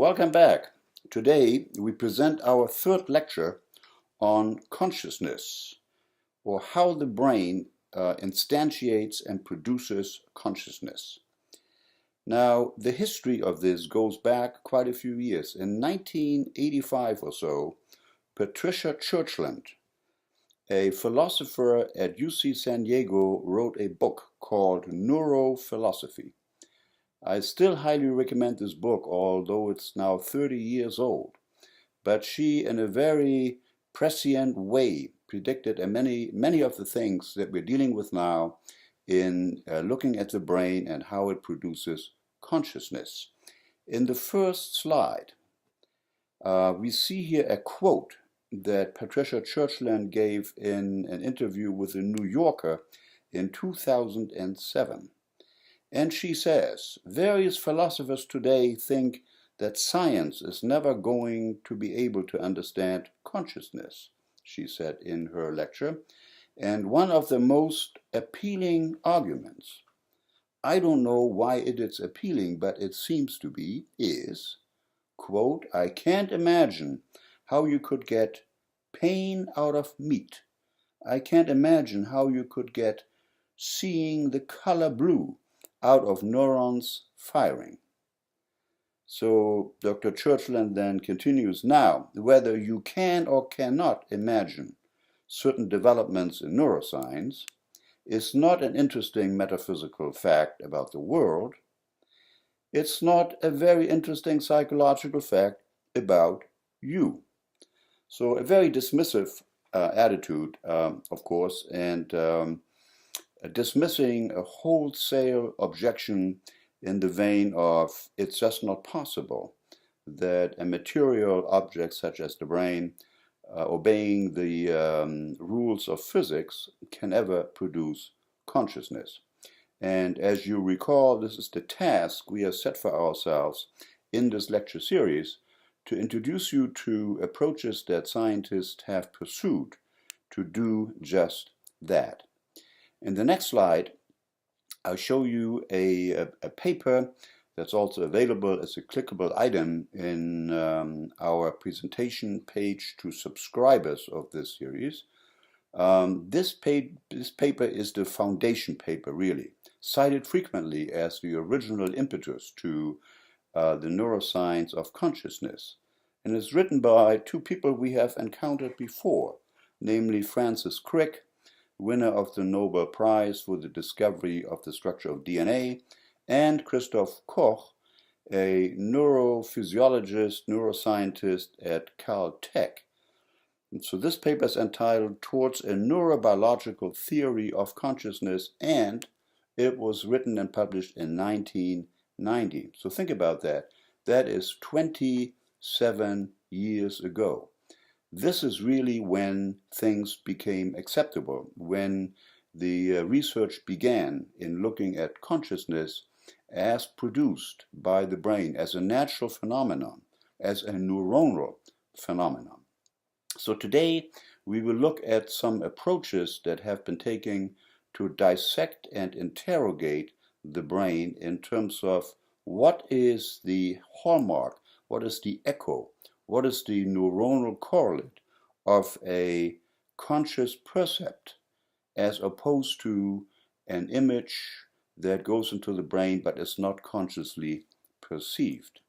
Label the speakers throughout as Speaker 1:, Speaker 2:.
Speaker 1: Welcome back. Today we present our third lecture on consciousness, or how the brain instantiates and produces consciousness. Now, the history of this goes back quite a few years. In 1985 or so, Patricia Churchland, a philosopher at UC San Diego, wrote a book called Neurophilosophy. I still highly recommend this book, although it's now 30 years old. But she, in a very prescient way, predicted many of the things that we're dealing with now in looking at the brain and how it produces consciousness. In the first slide, we see here a quote that Patricia Churchland gave in an interview with the New Yorker in 2007. And she says, various philosophers today think that science is never going to be able to understand consciousness, she said in her lecture. And one of the most appealing arguments, I don't know why it is appealing, but it seems to be, is, quote, I can't imagine how you could get pain out of meat. I can't imagine how you could get seeing the color blue out of neurons firing. So Dr. Churchland then continues, now, whether you can or cannot imagine certain developments in neuroscience is not an interesting metaphysical fact about the world. It's not a very interesting psychological fact about you. So a very dismissive attitude, of course, and dismissing a wholesale objection in the vein of it's just not possible that a material object such as the brain, obeying the rules of physics, can ever produce consciousness. And as you recall, this is the task we have set for ourselves in this lecture series, to introduce you to approaches that scientists have pursued to do just that. In the next slide, I'll show you a paper that's also available as a clickable item in our presentation page to subscribers of this series. This paper is the foundation paper, really, cited frequently as the original impetus to the neuroscience of consciousness. And it's written by two people we have encountered before, namely Francis Crick, winner of the Nobel Prize for the discovery of the structure of DNA, and Christoph Koch, a neurophysiologist, neuroscientist at Caltech. And so this paper is entitled Towards a Neurobiological Theory of Consciousness, and it was written and published in 1990. So think about that. That is 27 years ago. This is really when things became acceptable, when the research began in looking at consciousness as produced by the brain, as a natural phenomenon, as a neuronal phenomenon. So today we will look at some approaches that have been taken to dissect and interrogate the brain in terms of what is the hallmark, what is the echo, what is the neuronal correlate of a conscious percept as opposed to an image that goes into the brain but is not consciously perceived.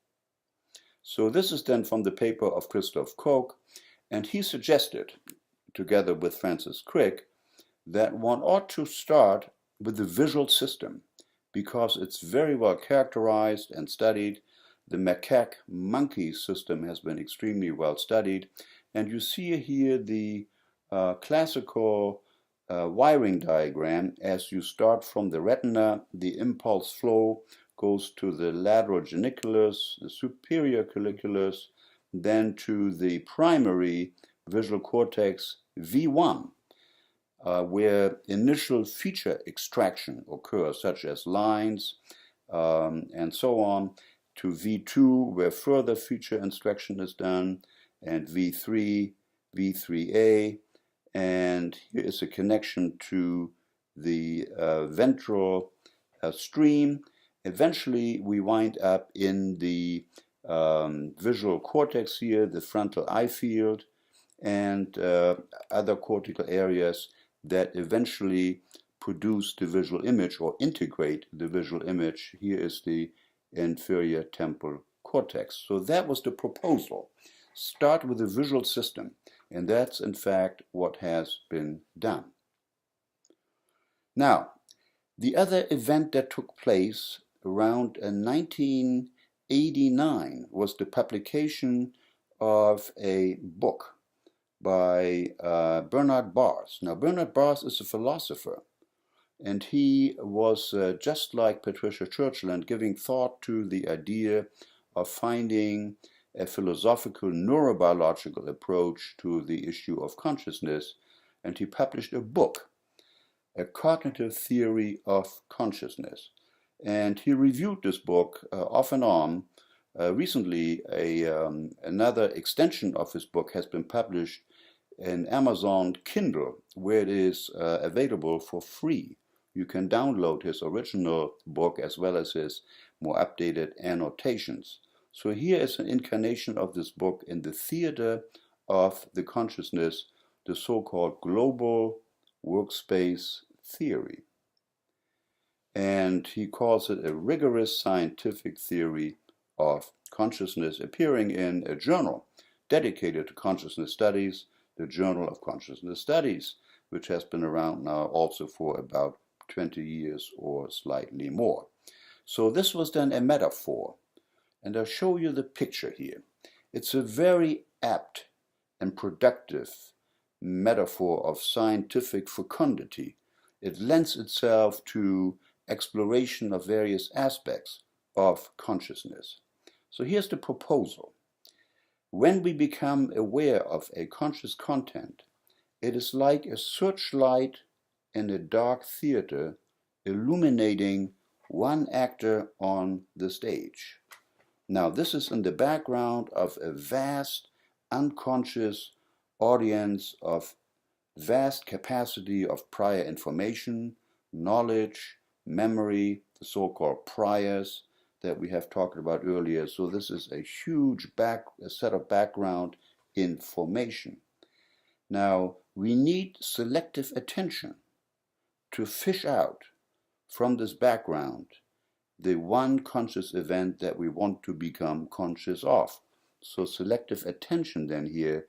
Speaker 1: So this is then from the paper of Christoph Koch, and he suggested, together with Francis Crick, that one ought to start with the visual system because it's very well characterized and studied. The macaque-monkey system has been extremely well studied, and you see here the classical wiring diagram. As you start from the retina, the impulse flow goes to the lateral geniculus, the superior colliculus, then to the primary visual cortex V1, where initial feature extraction occurs, such as lines and so on, to V2, where further feature extraction is done, and V3, V3A, and here is a connection to the ventral stream. Eventually we wind up in the visual cortex here, the frontal eye field, and other cortical areas that eventually produce the visual image or integrate the visual image. Here is the inferior temporal cortex. So that was the proposal. Start with the visual system, and that's in fact what has been done. Now, the other event that took place around 1989 was the publication of a book by Bernard Bars. Now, Bernard Bars is a philosopher, and he was just like Patricia Churchland, giving thought to the idea of finding a philosophical neurobiological approach to the issue of consciousness, and he published a book, A Cognitive Theory of Consciousness. And he reviewed this book off and on. Recently, another extension of his book has been published in Amazon Kindle, where it is available for free. You can download his original book as well as his more updated annotations. So here is an incarnation of this book in the theater of the consciousness, the so-called global workspace theory. And he calls it a rigorous scientific theory of consciousness, appearing in a journal dedicated to consciousness studies, the Journal of Consciousness Studies, which has been around now also for about 20 years or slightly more. So this was then a metaphor, and I'll show you the picture here. It's a very apt and productive metaphor of scientific fecundity. It lends itself to exploration of various aspects of consciousness. So here's the proposal. When we become aware of a conscious content, it is like a searchlight in a dark theater illuminating one actor on the stage. Now, this is in the background of a vast, unconscious audience of vast capacity of prior information, knowledge, memory, the so-called priors that we have talked about earlier. So this is a huge set of background information. Now, we need selective attention to fish out from this background the one conscious event that we want to become conscious of. So selective attention then here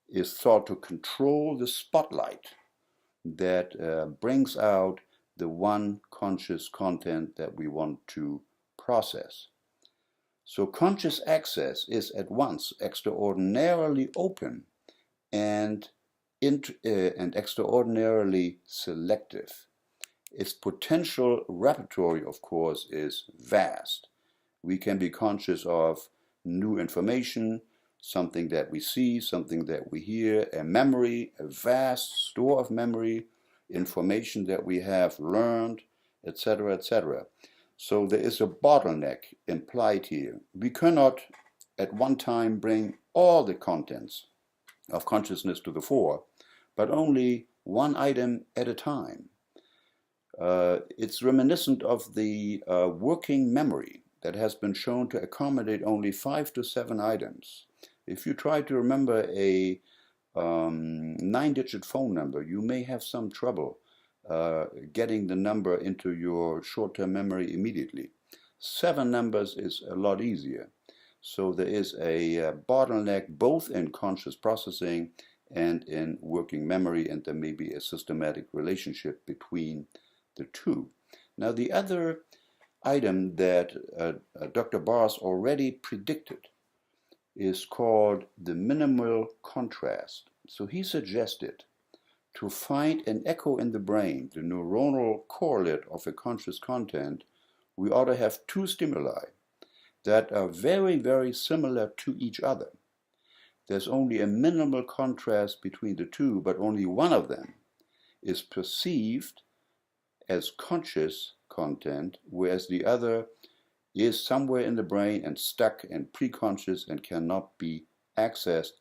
Speaker 1: is thought to control the spotlight that brings out the one conscious content that we want to process. So conscious access is at once extraordinarily open and extraordinarily selective. Its potential repertoire, of course, is vast. We can be conscious of new information, something that we see, something that we hear, a memory, a vast store of memory, information that we have learned, etc., etc. So there is a bottleneck implied here. We cannot at one time bring all the contents of consciousness to the fore, but only one item at a time. It's reminiscent of the working memory that has been shown to accommodate only 5 to 7 items. If you try to remember a 9-digit phone number, you may have some trouble getting the number into your short-term memory immediately. 7 numbers is a lot easier. So there is a bottleneck both in conscious processing and in working memory, and there may be a systematic relationship between the two. Now, the other item that Dr. Bars already predicted is called the minimal contrast. So he suggested to find an echo in the brain, the neuronal correlate of a conscious content, we ought to have 2 stimuli that are very, very similar to each other. There's only a minimal contrast between the two, but only one of them is perceived as conscious content, whereas the other is somewhere in the brain and stuck and preconscious and cannot be accessed,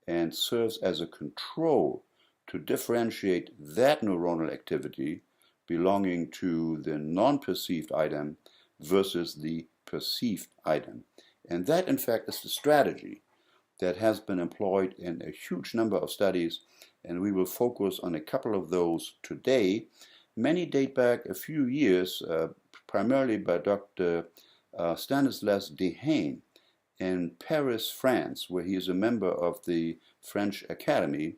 Speaker 1: and serves as a control to differentiate that neuronal activity belonging to the non-perceived item versus the perceived item. And that, in fact, is the strategy that has been employed in a huge number of studies, and we will focus on a couple of those today. Many date back a few years, primarily by Dr. Stanislas Dehaene in Paris, France, where he is a member of the French Academy.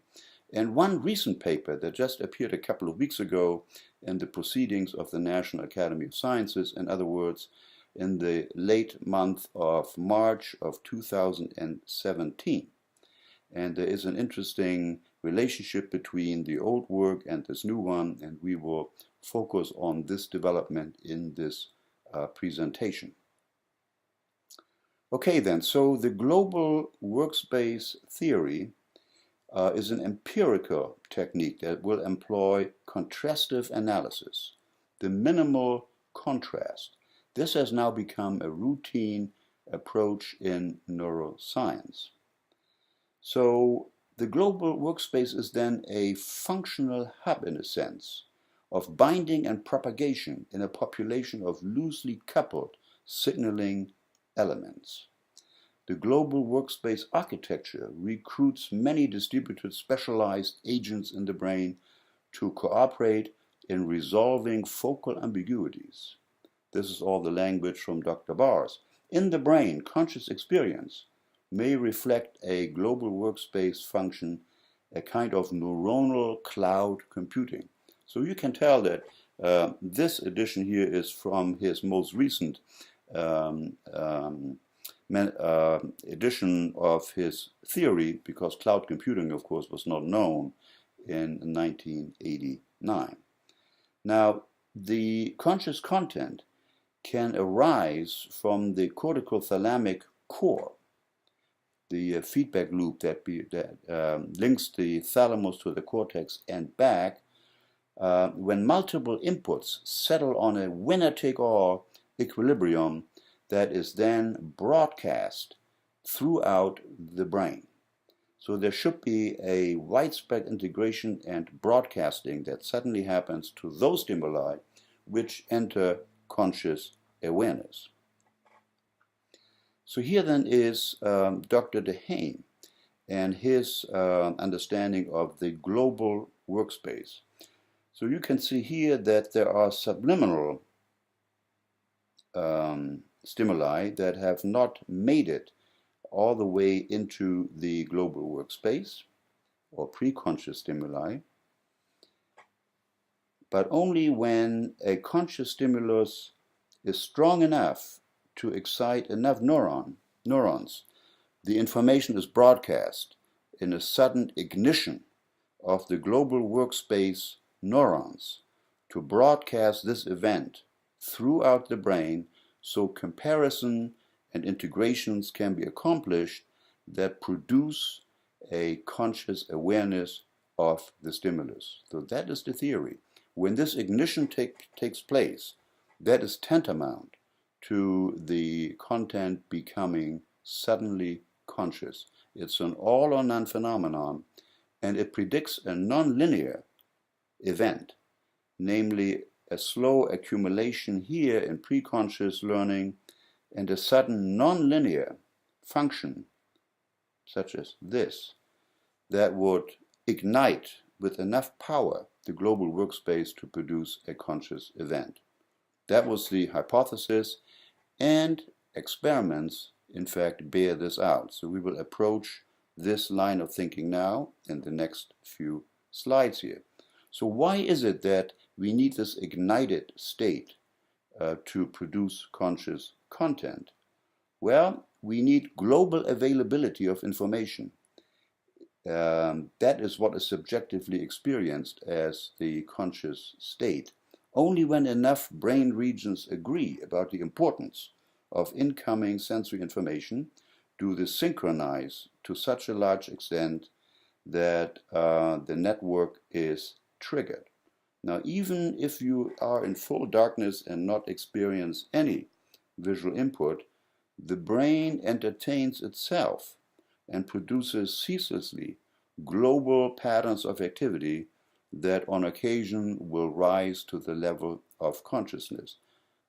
Speaker 1: And one recent paper that just appeared a couple of weeks ago in the Proceedings of the National Academy of Sciences, in other words, in the late month of March of 2017. And there is an interesting relationship between the old work and this new one, and we will focus on this development in this presentation. Okay then, so the global workspace theory is an empirical technique that will employ contrastive analysis, the minimal contrast. This has now become a routine approach in neuroscience. So the global workspace is then a functional hub, in a sense, of binding and propagation in a population of loosely coupled signaling elements. The global workspace architecture recruits many distributed specialized agents in the brain to cooperate in resolving focal ambiguities. This is all the language from Dr. Bars. In the brain, conscious experience may reflect a global workspace function, a kind of neuronal cloud computing. So you can tell that this edition here is from his most recent edition of his theory, because cloud computing, of course, was not known in 1989. Now, the conscious content can arise from the cortical thalamic core, the feedback loop that links the thalamus to the cortex and back, when multiple inputs settle on a winner-take-all equilibrium that is then broadcast throughout the brain. So there should be a widespread integration and broadcasting that suddenly happens to those stimuli which enter conscious awareness. So here then is Dr. Dehaene and his understanding of the global workspace. So you can see here that there are subliminal stimuli that have not made it all the way into the global workspace, or pre-conscious stimuli, but only when a conscious stimulus is strong enough to excite enough neurons, the information is broadcast in a sudden ignition of the global workspace neurons to broadcast this event throughout the brain, so comparison and integrations can be accomplished that produce a conscious awareness of the stimulus. So that is the theory. When this ignition takes place, that is tantamount to the content becoming suddenly conscious. It's an all or none phenomenon, and it predicts a nonlinear event, namely a slow accumulation here in preconscious learning and a sudden nonlinear function, such as this, that would ignite with enough power the global workspace to produce a conscious event. That was the hypothesis, and experiments, in fact, bear this out. So we will approach this line of thinking now in the next few slides here. So why is it that we need this ignited state to produce conscious content? Well, we need global availability of information. That is what is subjectively experienced as the conscious state. Only when enough brain regions agree about the importance of incoming sensory information do they synchronize to such a large extent that the network is triggered. Now, even if you are in full darkness and not experience any visual input, the brain entertains itself and produces ceaselessly global patterns of activity that on occasion will rise to the level of consciousness.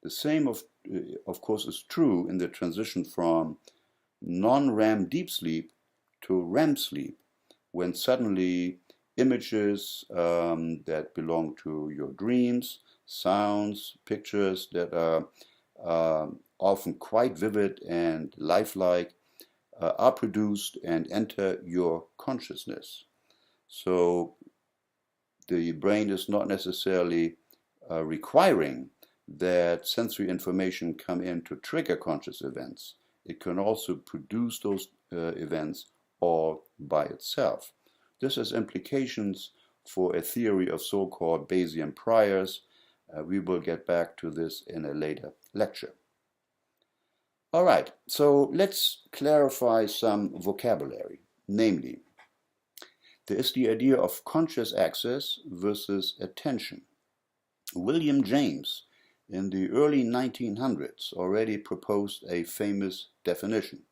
Speaker 1: The same, of course, is true in the transition from non-REM deep sleep to REM sleep, when suddenly images that belong to your dreams, sounds, pictures that are often quite vivid and lifelike are produced and enter your consciousness. So the brain is not necessarily requiring that sensory information come in to trigger conscious events. It can also produce those events all by itself. This has implications for a theory of so-called Bayesian priors. We will get back to this in a later lecture. All right, so let's clarify some vocabulary. Namely, there is the idea of conscious access versus attention. William James, in the early 1900s, already proposed a famous definition.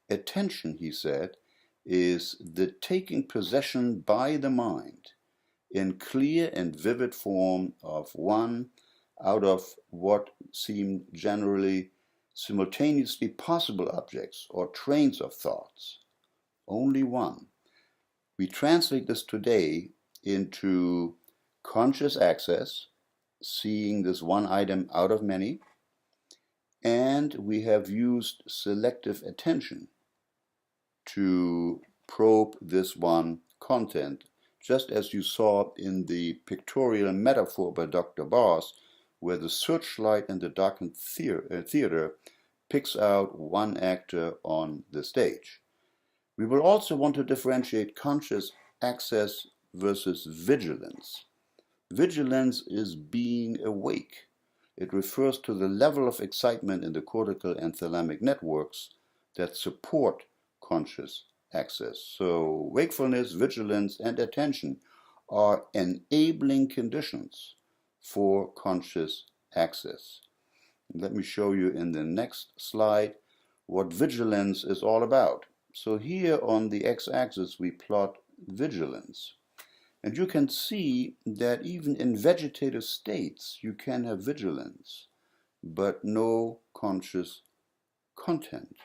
Speaker 1: Attention, he said, is the taking possession by the mind in clear and vivid form of one out of what seem generally simultaneously possible objects or trains of thoughts. Only one. We translate this today into conscious access, seeing this one item out of many, and we have used selective attention to probe this one content, just as you saw in the pictorial metaphor by Dr. Boss, where the searchlight in the darkened theater picks out one actor on the stage. We will also want to differentiate conscious access versus vigilance. Vigilance is being awake. It refers to the level of excitement in the cortical and thalamic networks that support conscious access. So wakefulness, vigilance, and attention are enabling conditions for conscious access. Let me show you in the next slide what vigilance is all about. So here on the x-axis we plot vigilance. And you can see that even in vegetative states you can have vigilance, but no conscious content.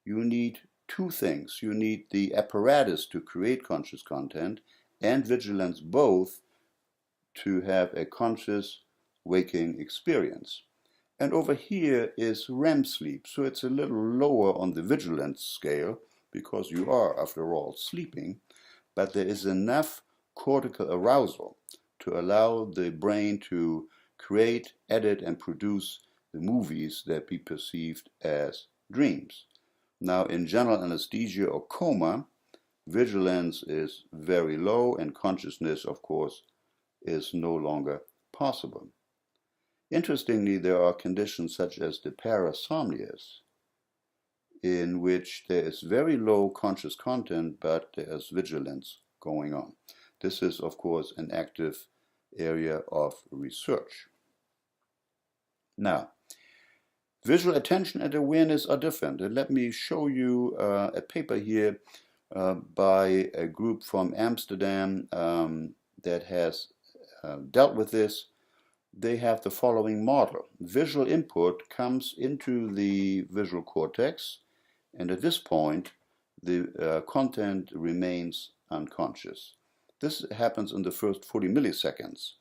Speaker 1: You need two things. You need the apparatus to create conscious content and vigilance both to have a conscious waking experience. And over here is REM sleep, so it's a little lower on the vigilance scale because you are, after all, sleeping, but there is enough cortical arousal to allow the brain to create, edit, and produce the movies that be perceived as dreams. Now, in general anesthesia or coma, vigilance is very low and consciousness, of course, is no longer possible. Interestingly, there are conditions such as the parasomnias, in which there is very low conscious content, but there is vigilance going on. This is, of course, an active area of research. Now, visual attention and awareness are different. And let me show you a paper here by a group from Amsterdam that has dealt with this. They have the following model. Visual input comes into the visual cortex, and at this point, the content remains unconscious. This happens in the first 40 milliseconds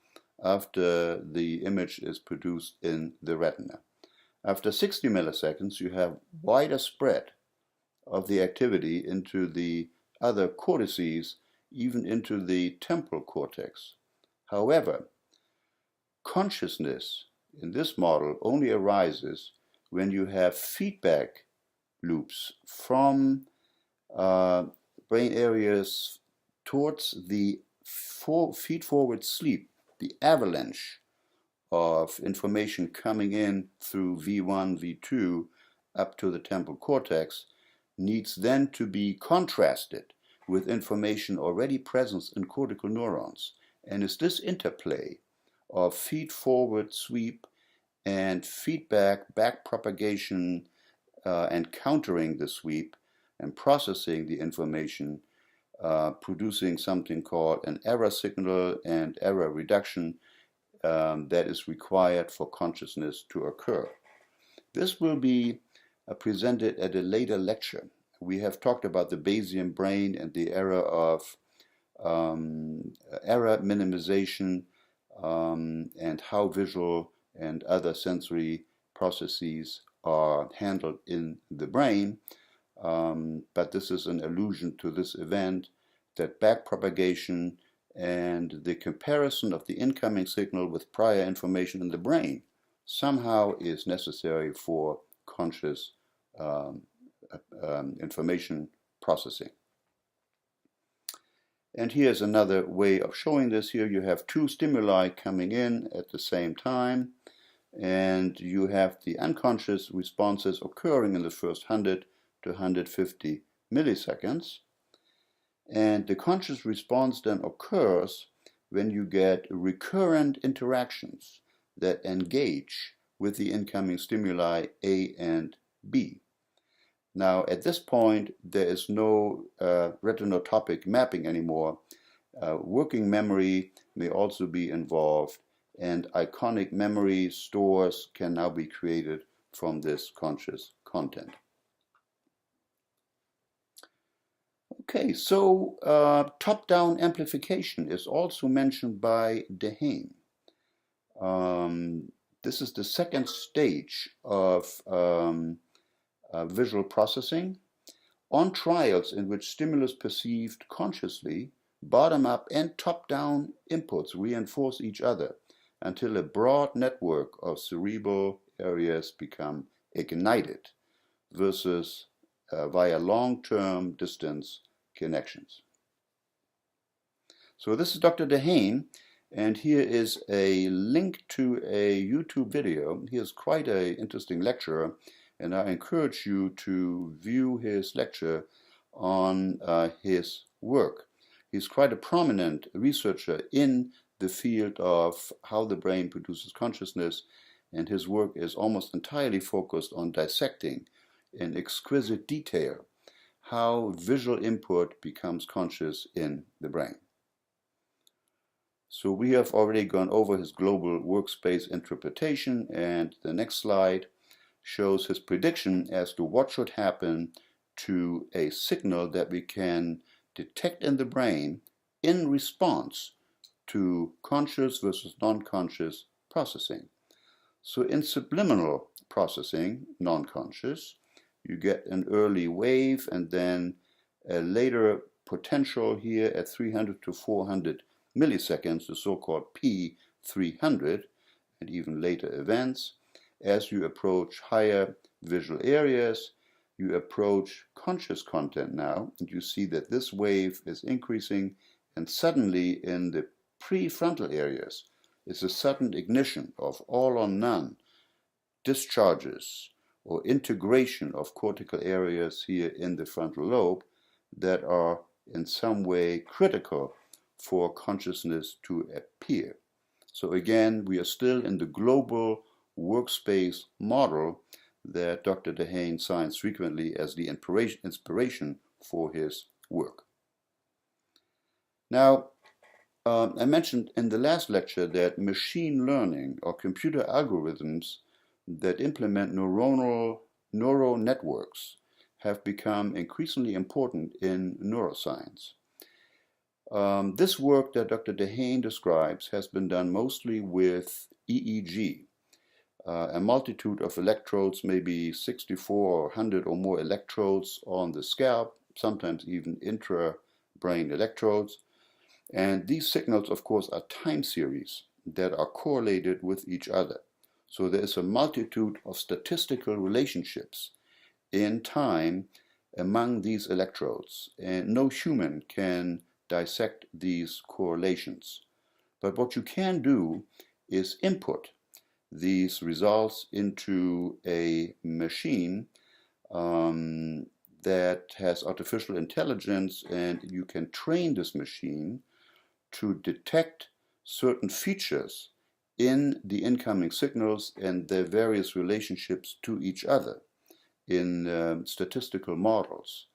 Speaker 1: after the image is produced in the retina. After 60 milliseconds, you have wider spread of the activity into the other cortices, even into the temporal cortex. However, consciousness in this model only arises when you have feedback loops from brain areas towards the feed-forward sleep, the avalanche of information coming in through V1, V2 up to the temporal cortex needs then to be contrasted with information already present in cortical neurons. And it's this interplay of feed-forward sweep and feedback, back propagation, and countering the sweep and processing the information, producing something called an error signal and error reduction, that is required for consciousness to occur. This will be presented at a later lecture. We have talked about the Bayesian brain and the era of error minimization and how visual and other sensory processes are handled in the brain. But this is an allusion to this event, that backpropagation and the comparison of the incoming signal with prior information in the brain somehow is necessary for conscious information processing. And here's another way of showing this. Here you have two stimuli coming in at the same time, and you have the unconscious responses occurring in the first 100 to 150 milliseconds. And the conscious response then occurs when you get recurrent interactions that engage with the incoming stimuli A and B. Now, at this point, there is no retinotopic mapping anymore. Working memory may also be involved, and iconic memory stores can now be created from this conscious content. Okay, so top-down amplification is also mentioned by Dehaene. This is the second stage of visual processing. On trials in which stimulus perceived consciously, bottom-up and top-down inputs reinforce each other until a broad network of cerebral areas become ignited versus via long-term distance connections. So this is Dr. Dehaene, and here is a link to a YouTube video. He is quite an interesting lecturer, and I encourage you to view his lecture on his work. He's quite a prominent researcher in the field of how the brain produces consciousness, and his work is almost entirely focused on dissecting in exquisite detail how visual input becomes conscious in the brain. So we have already gone over his global workspace interpretation, and the next slide shows his prediction as to what should happen to a signal that we can detect in the brain in response to conscious versus non-conscious processing. So in subliminal processing, non-conscious, you get an early wave and then a later potential here at 300 to 400 milliseconds, the so-called P300, and even later events. As you approach higher visual areas, you approach conscious content now, and you see that this wave is increasing, and suddenly in the prefrontal areas is a sudden ignition of all or none discharges or integration of cortical areas here in the frontal lobe that are in some way critical for consciousness to appear. So again, we are still in the global workspace model that Dr. Dehaene cites frequently as the inspiration for his work. Now, I mentioned in the last lecture that machine learning or computer algorithms that implement neural networks have become increasingly important in neuroscience. This work that Dr. Dehaene describes has been done mostly with EEG, a multitude of electrodes, maybe 64 or 100 or more electrodes on the scalp, sometimes even intra-brain electrodes. And these signals, of course, are time series that are correlated with each other. So there is a multitude of statistical relationships in time among these electrodes, and no human can dissect these correlations. But what you can do is input these results into a machine that has artificial intelligence, and you can train this machine to detect certain features in the incoming signals and their various relationships to each other in statistical models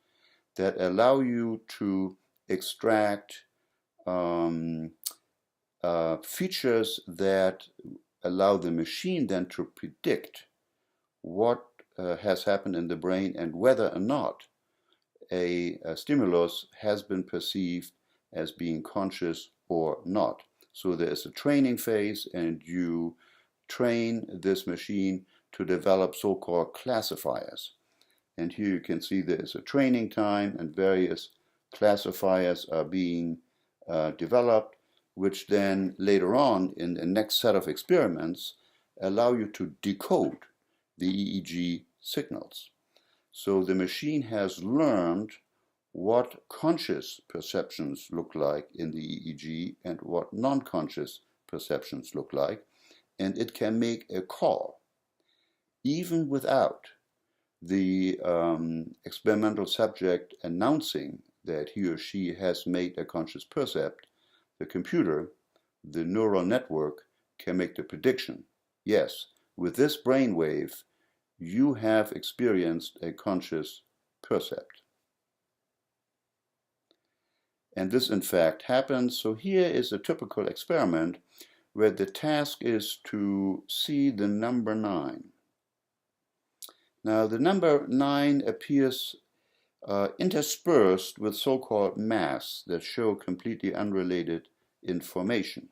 Speaker 1: that allow you to extract features that allow the machine then to predict what has happened in the brain and whether or not a stimulus has been perceived as being conscious or not. So there is a training phase, and you train this machine to develop so-called classifiers. And here you can see there is a training time, and various classifiers are being developed, which then later on in the next set of experiments allow you to decode the EEG signals. So the machine has learned what conscious perceptions look like in the EEG and what non-conscious perceptions look like, and it can make a call even without the experimental subject announcing that he or she has made a conscious percept. The computer, the neural network, can make the prediction. Yes, with this brainwave, you have experienced a conscious percept. And this in fact happens. So here is a typical experiment where the task is to see the number 9. Now the number 9 appears interspersed with so-called masks that show completely unrelated information.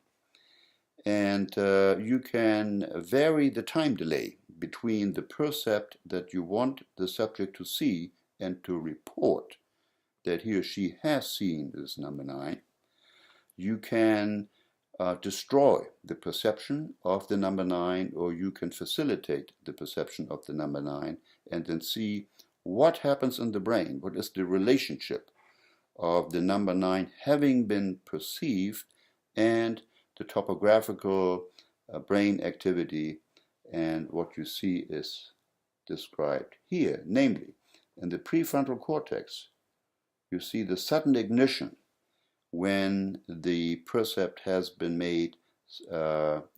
Speaker 1: And you can vary the time delay between the percept that you want the subject to see and to report that he or she has seen this number 9. You can destroy the perception of the number 9, or you can facilitate the perception of the number 9 and then see what happens in the brain, what is the relationship of the number 9 having been perceived and the topographical brain activity, and what you see is described here. Namely, in the prefrontal cortex, you see the sudden ignition when the percept has been made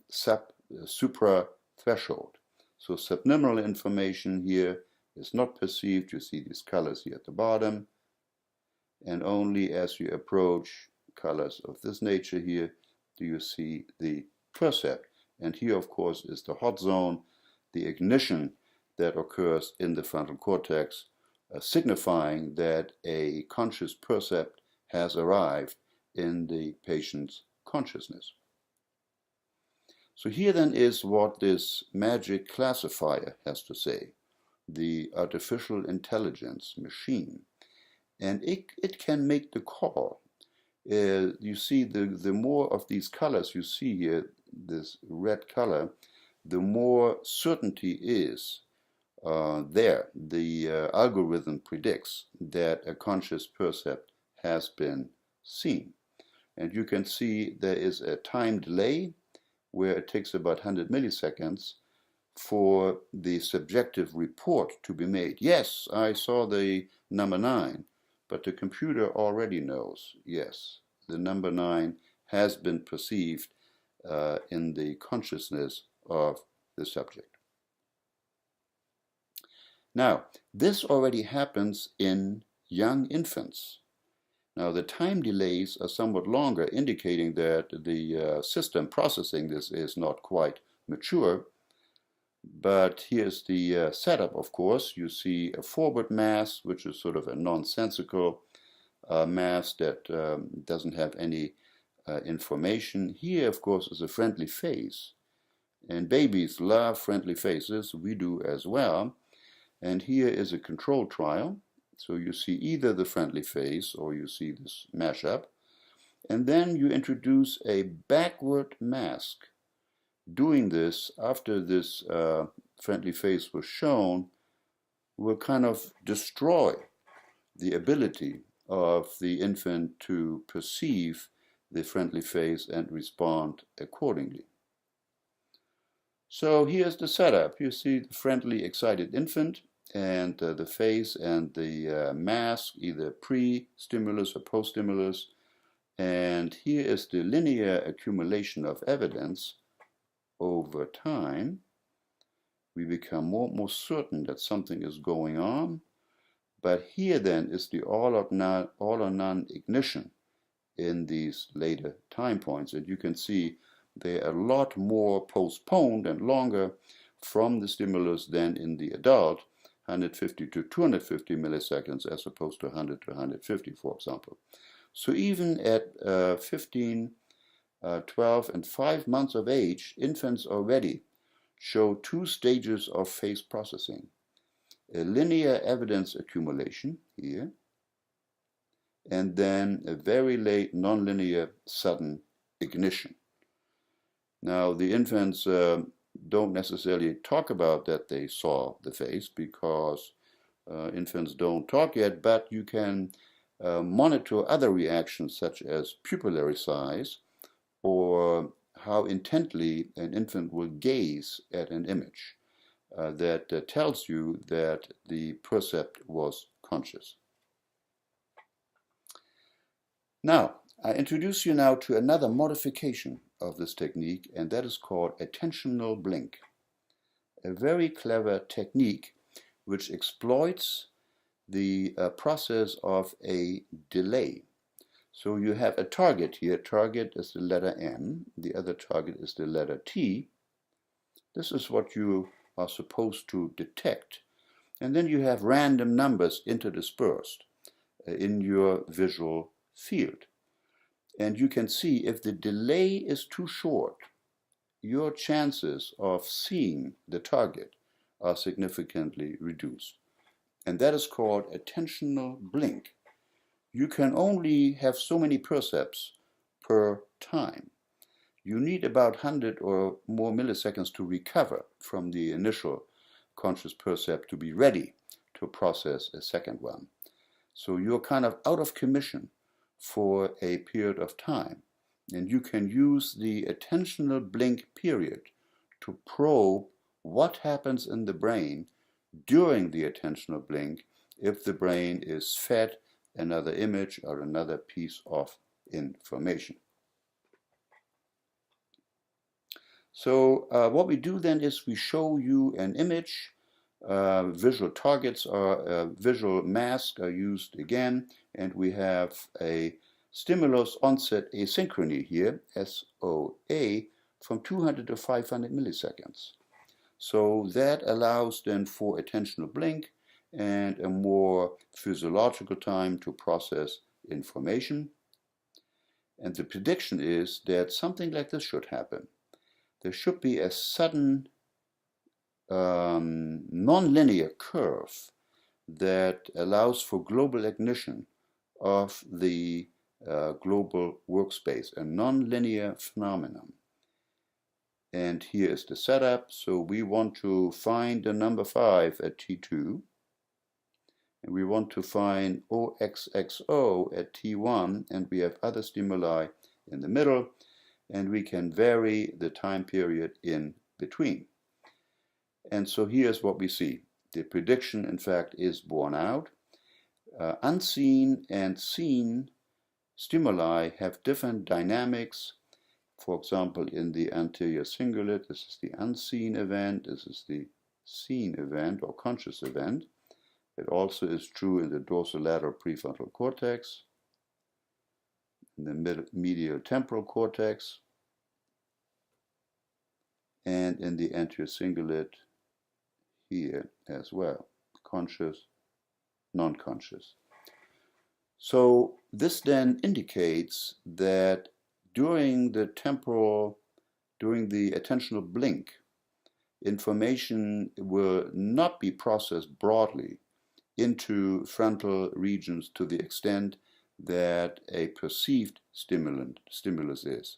Speaker 1: supra-threshold. So subliminal information here is not perceived. You see these colors here at the bottom, and only as you approach colors of this nature here do you see the percept. And here, of course, is the hot zone, the ignition that occurs in the frontal cortex, signifying that a conscious percept has arrived in the patient's consciousness. So here then is what this magic classifier has to say, the artificial intelligence machine. And it can make the call. You see the more of these colors you see here, this red color, the more certainty is there. The algorithm predicts that a conscious percept has been seen. And you can see there is a time delay where it takes about 100 milliseconds for the subjective report to be made. Yes, I saw the number 9, but the computer already knows, yes, the number 9 has been perceived in the consciousness of the subject. Now, this already happens in young infants. Now, the time delays are somewhat longer, indicating that the system processing this is not quite mature. But here's the setup, of course. You see a forward mask, which is sort of a nonsensical mask that doesn't have any information. Here, of course, is a friendly face. And babies love friendly faces. We do as well. And here is a control trial. So you see either the friendly face or you see this mashup. And then you introduce a backward mask. Doing this after this friendly face was shown will kind of destroy the ability of the infant to perceive the friendly face and respond accordingly. So here's the setup. You see the friendly, excited infant and the face and the mask, either pre-stimulus or post-stimulus. And here is the linear accumulation of evidence. Over time, we become more and more certain that something is going on. But here then is the all or none ignition in these later time points. And you can see they are a lot more postponed and longer from the stimulus than in the adult, 150 to 250 milliseconds as opposed to 100 to 150, for example. So even at 15, 12, and 5 months of age, infants already show two stages of phase processing. A linear evidence accumulation here, and then a very late nonlinear sudden ignition. Now, the infants don't necessarily talk about that they saw the phase because infants don't talk yet, but you can monitor other reactions such as pupillary size or how intently an infant will gaze at an image that tells you that the percept was conscious. Now, I introduce you now to another modification of this technique, and that is called Attentional Blink. A very clever technique which exploits the process of a delay. So you have a target here. Target is the letter M. The other target is the letter T. This is what you are supposed to detect. And then you have random numbers interdispersed in your visual field. And you can see if the delay is too short, your chances of seeing the target are significantly reduced. And that is called attentional blink. You can only have so many percepts per time. You need about 100 or more milliseconds to recover from the initial conscious percept to be ready to process a second one. So you're kind of out of commission for a period of time. And you can use the attentional blink period to probe what happens in the brain during the attentional blink if the brain is fed another image or another piece of information. So what we do then is we show you an image. Visual targets or visual masks are used again, and we have a stimulus onset asynchrony here, SOA, from 200 to 500 milliseconds. So that allows then for attentional blink and a more physiological time to process information. And the prediction is that something like this should happen. There should be a sudden nonlinear curve that allows for global ignition of the global workspace, a nonlinear phenomenon. And here is the setup. So we want to find the number 5 at T2, and we want to find OXXO at T1, and we have other stimuli in the middle, and we can vary the time period in between. And so here's what we see. The prediction, in fact, is borne out. Unseen and seen stimuli have different dynamics. For example, in the anterior cingulate, this is the unseen event, this is the seen event or conscious event. It also is true in the dorsolateral prefrontal cortex, in the medial temporal cortex, and in the anterior cingulate here as well, conscious, non-conscious. So this then indicates that during the attentional blink, information will not be processed broadly into frontal regions to the extent that a perceived stimulus is.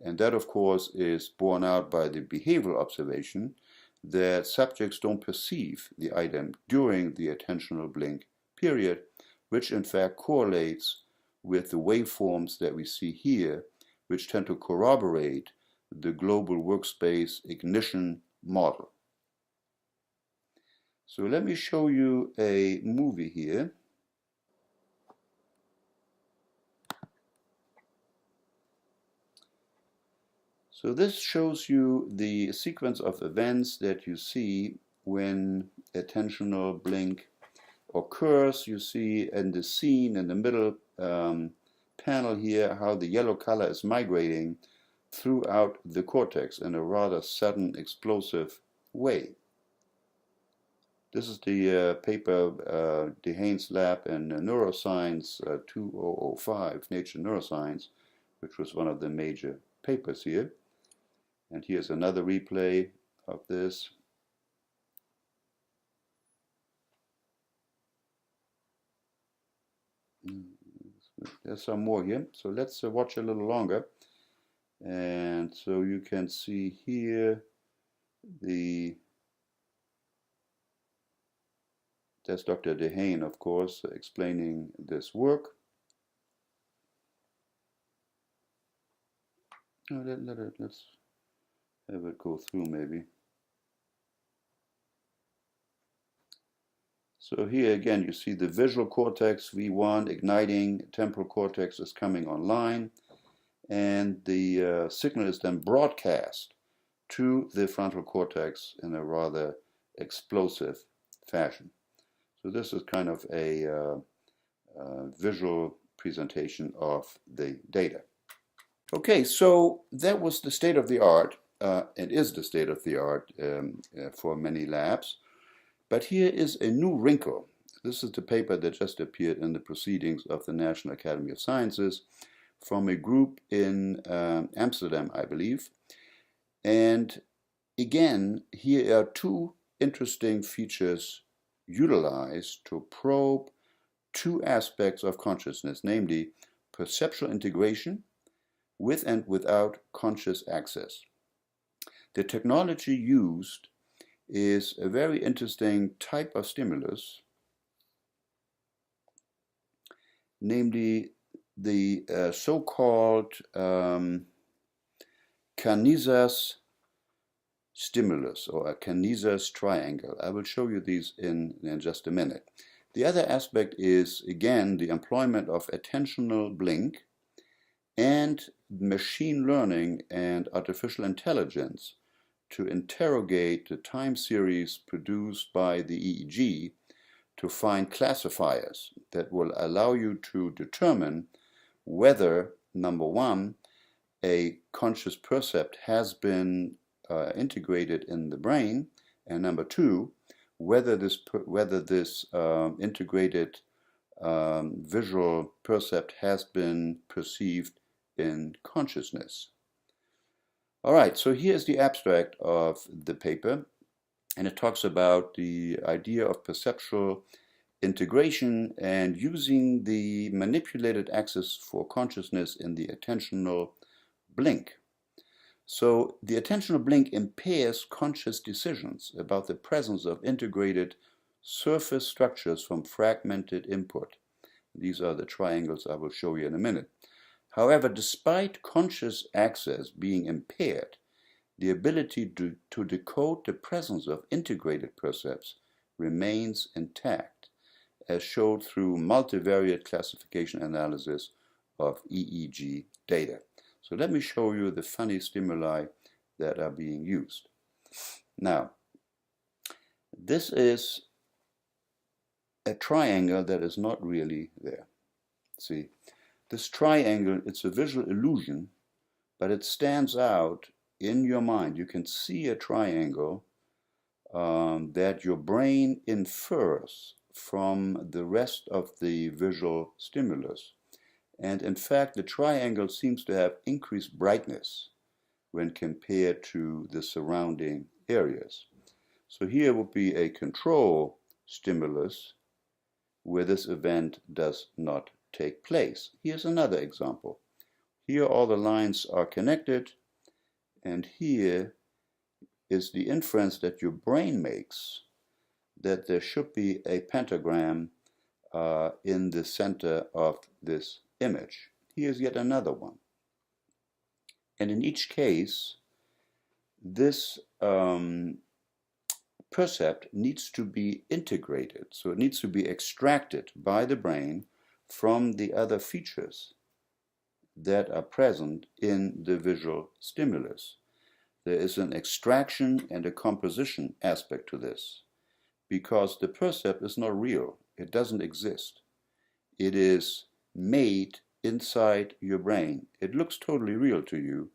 Speaker 1: And that, of course, is borne out by the behavioral observation that subjects don't perceive the item during the attentional blink period, which in fact correlates with the waveforms that we see here, which tend to corroborate the global workspace ignition model. So let me show you a movie here. So this shows you the sequence of events that you see when attentional blink occurs. You see in the scene in the middle panel here how the yellow color is migrating throughout the cortex in a rather sudden, explosive way. This is the paper, Dehane's lab in Neuroscience 2005, Nature Neuroscience, which was one of the major papers here. And here's another replay of this. There's some more here, so let's watch a little longer. And so you can see here that's Dr. Dehane, of course, explaining this work. Let's have it go through maybe. So here again you see the visual cortex V1 igniting, temporal cortex is coming online, and the signal is then broadcast to the frontal cortex in a rather explosive fashion. So this is kind of a visual presentation of the data. Okay, so that was the state of the art. It is the state of the art for many labs. But here is a new wrinkle. This is the paper that just appeared in the Proceedings of the National Academy of Sciences from a group in Amsterdam, I believe. And again, here are two interesting features utilized to probe two aspects of consciousness, namely perceptual integration with and without conscious access. The technology used is a very interesting type of stimulus, namely the so-called Canizas stimulus, or a Canizas triangle. I will show you these in just a minute. The other aspect is, again, the employment of attentional blink and machine learning and artificial intelligence to interrogate the time series produced by the EEG to find classifiers that will allow you to determine whether, number one, a conscious percept has been integrated in the brain, and number two, whether this integrated visual percept has been perceived in consciousness. All right, so here's the abstract of the paper, and it talks about the idea of perceptual integration and using the manipulated access for consciousness in the attentional blink. So the attentional blink impairs conscious decisions about the presence of integrated surface structures from fragmented input. These are the triangles I will show you in a minute. However, despite conscious access being impaired, the ability to decode the presence of integrated percepts remains intact, as showed through multivariate classification analysis of EEG data. So let me show you the funny stimuli that are being used. Now, this is a triangle that is not really there. See? This triangle, it's a visual illusion, but it stands out in your mind. You can see a triangle that your brain infers from the rest of the visual stimulus. And in fact, the triangle seems to have increased brightness when compared to the surrounding areas. So here would be a control stimulus where this event does not take place. Here's another example. Here all the lines are connected, and here is the inference that your brain makes that there should be a pentagram in the center of this image. Here's yet another one. And in each case, this percept needs to be integrated. So it needs to be extracted by the brain from the other features that are present in the visual stimulus. There is an extraction and a composition aspect to this, because the percept is not real. It doesn't exist. It is made inside your brain. It looks totally real to you,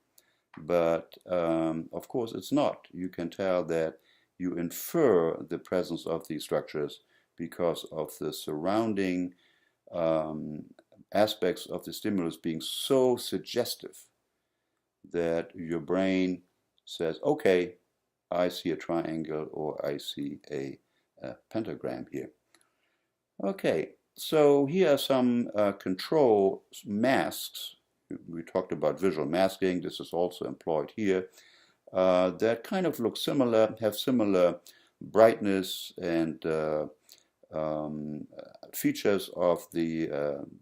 Speaker 1: but of course it's not. You can tell that you infer the presence of these structures because of the surrounding aspects of the stimulus being so suggestive that your brain says, okay, I see a triangle or I see a pentagram here. Okay, so here are some control masks. We talked about visual masking. This is also employed here. That kind of look similar, have similar brightness and features of the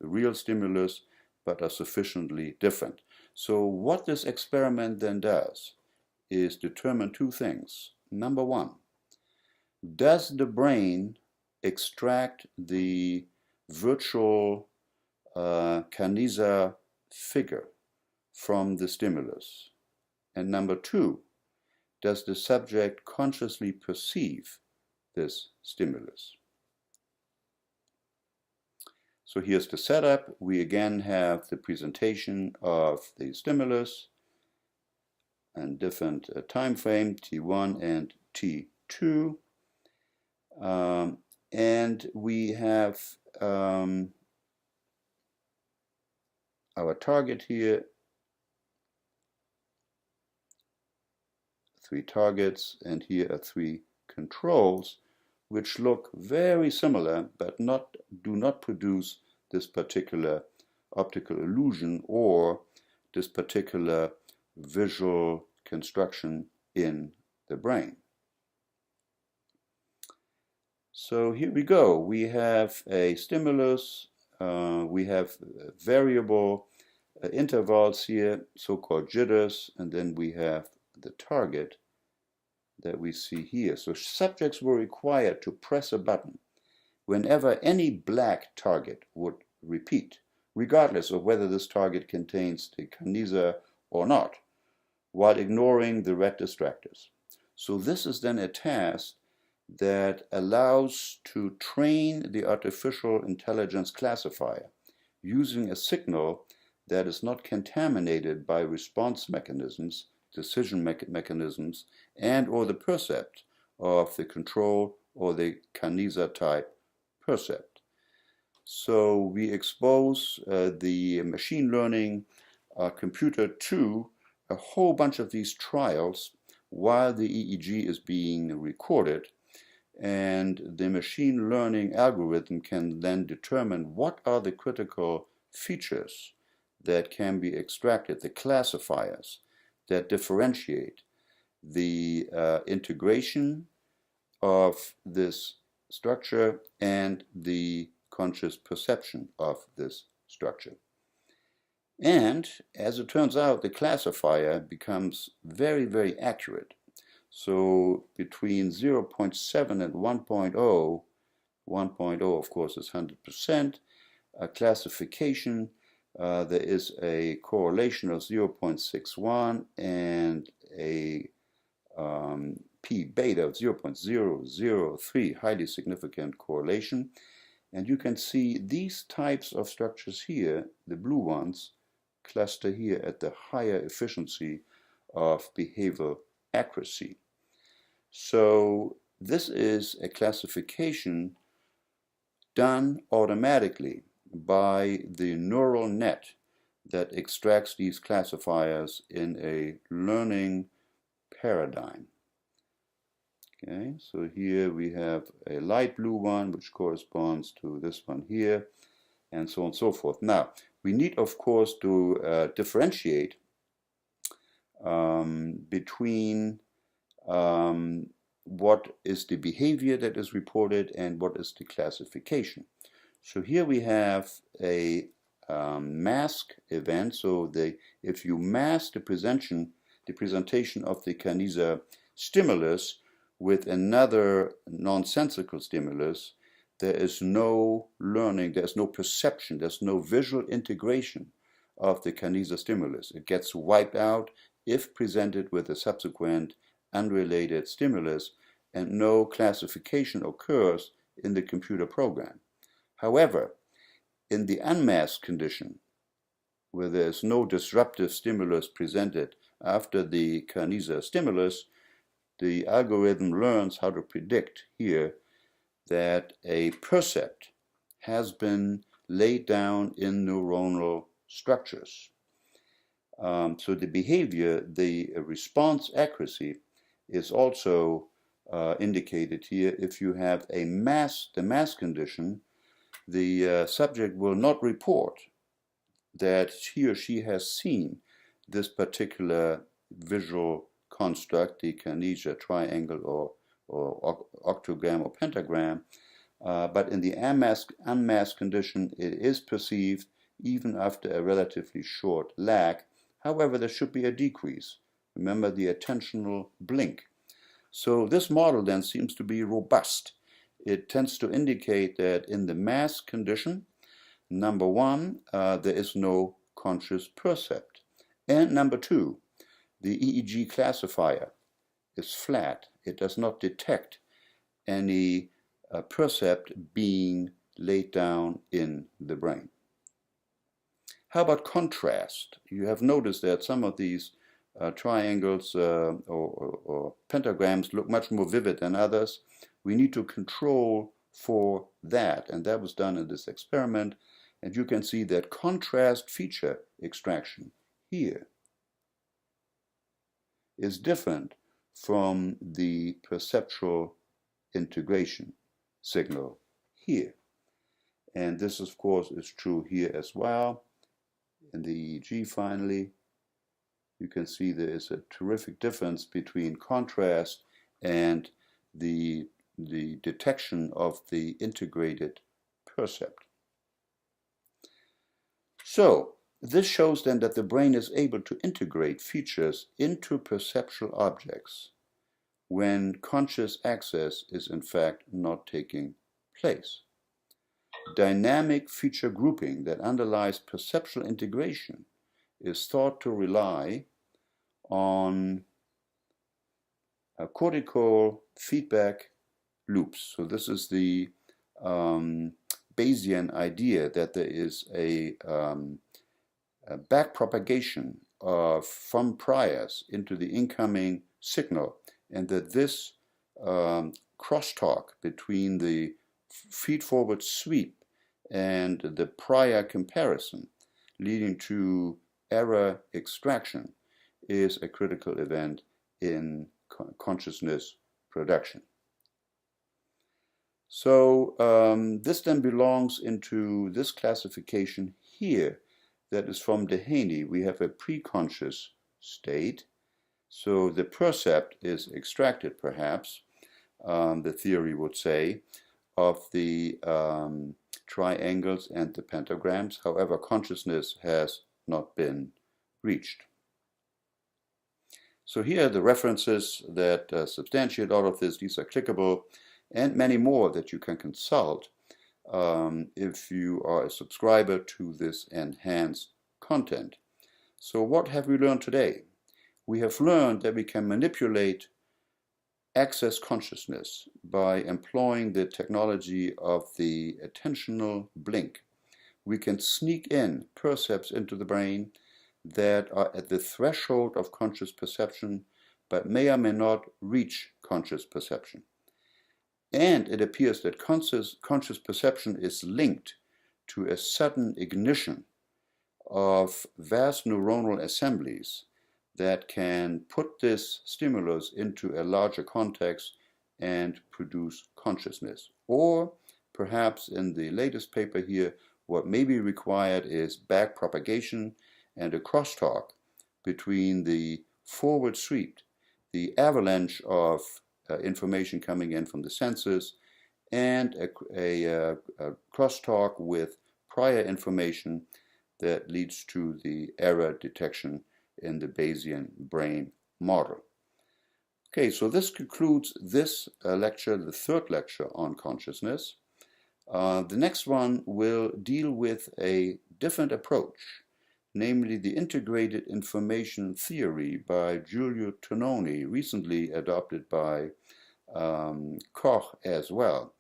Speaker 1: real stimulus, but are sufficiently different. So what this experiment then does is determine two things. Number one, does the brain extract the virtual Canisa figure from the stimulus? And number two, does the subject consciously perceive this stimulus? So here's the setup. We again have the presentation of the stimulus and different time frame, T1 and T2. And we have our target here, 3 targets, and here are 3 controls, which look very similar, but do not produce this particular optical illusion or this particular visual construction in the brain. So here we go. We have a stimulus, we have variable intervals here, so-called jitters, and then we have the target that we see here. So subjects were required to press a button whenever any black target would repeat, regardless of whether this target contains the Canisa or not, while ignoring the red distractors. So this is then a task that allows to train the artificial intelligence classifier using a signal that is not contaminated by response mechanisms, decision mechanisms, and or the percept of the control or the Canisa type percept. So we expose the machine learning computer to a whole bunch of these trials while the EEG is being recorded, and the machine learning algorithm can then determine what are the critical features that can be extracted, the classifiers that differentiate the integration of this structure and the conscious perception of this structure. And as it turns out, the classifier becomes very, very accurate. So between 0.7 and 1.0, 1.0 of course is 100%, classification, there is a correlation of 0.61 and a p beta of 0.003, highly significant correlation. And you can see these types of structures here, the blue ones, cluster here at the higher efficiency of behavioral accuracy. So this is a classification done automatically by the neural net that extracts these classifiers in a learning paradigm. Okay, so here we have a light blue one which corresponds to this one here, and so on and so forth. Now, we need of course to differentiate between what is the behavior that is reported and what is the classification. So here we have a mask event. So if you mask the presentation of the Canisa stimulus with another nonsensical stimulus, there is no learning, there's no perception, there's no visual integration of the Canisa stimulus. It gets wiped out if presented with a subsequent unrelated stimulus, and no classification occurs in the computer program. However, in the unmasked condition, where there's no disruptive stimulus presented after the kinesia stimulus, the algorithm learns how to predict here that a percept has been laid down in neuronal structures. So the behavior, the response accuracy is also indicated here. If you have the mask condition, the subject will not report that he or she has seen this particular visual construct, the kinesia triangle or octogram or pentagram, but in the unmasked condition, it is perceived even after a relatively short lag. However, there should be a decrease. Remember the attentional blink. So this model then seems to be robust. It tends to indicate that in the masked condition, number one, there is no conscious percept. And number two, the EEG classifier is flat. It does not detect any percept being laid down in the brain. How about contrast? You have noticed that some of these triangles or pentagrams look much more vivid than others. We need to control for that, and that was done in this experiment. And you can see that contrast feature extraction here is different from the perceptual integration signal here. And this, of course, is true here as well. In the EEG, finally, you can see there is a terrific difference between contrast and the detection of the integrated percept. So, this shows then that the brain is able to integrate features into perceptual objects when conscious access is in fact not taking place. Dynamic feature grouping that underlies perceptual integration is thought to rely on cortical feedback loops. So this is the Bayesian idea that there is a backpropagation from priors into the incoming signal, and that this crosstalk between the feed-forward sweep and the prior comparison leading to error extraction is a critical event in consciousness production. So this then belongs into this classification here that is from Dehaney. We have a preconscious state. So the percept is extracted, perhaps, the theory would say, of the triangles and the pentagrams. However, consciousness has not been reached. So here are the references that substantiate all of this. These are clickable, and many more that you can consult if you are a subscriber to this enhanced content. So what have we learned today? We have learned that we can manipulate access consciousness by employing the technology of the attentional blink. We can sneak in percepts into the brain that are at the threshold of conscious perception, but may or may not reach conscious perception. And it appears that conscious perception is linked to a sudden ignition of vast neuronal assemblies that can put this stimulus into a larger context and produce consciousness. Or perhaps in the latest paper here, what may be required is backpropagation and a crosstalk between the forward sweep, the avalanche of information coming in from the senses, and a crosstalk with prior information that leads to the error detection in the Bayesian brain model. Okay, so this concludes this lecture, the third lecture on consciousness. The next one will deal with a different approach, namely the integrated information theory by Giulio Tononi, recently adopted by Koch as well.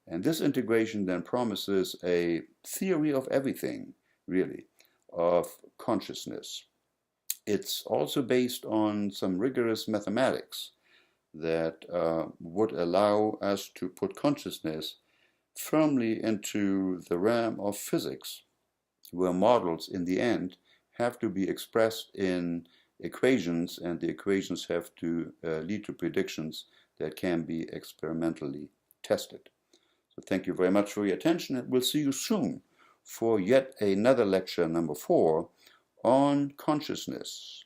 Speaker 1: And this integration then promises a theory of everything, really, of consciousness. It's also based on some rigorous mathematics that would allow us to put consciousness firmly into the realm of physics, where models in the end have to be expressed in equations, and the equations have to lead to predictions that can be experimentally tested. So thank you very much for your attention, and we'll see you soon for yet another lecture, number 4, on consciousness.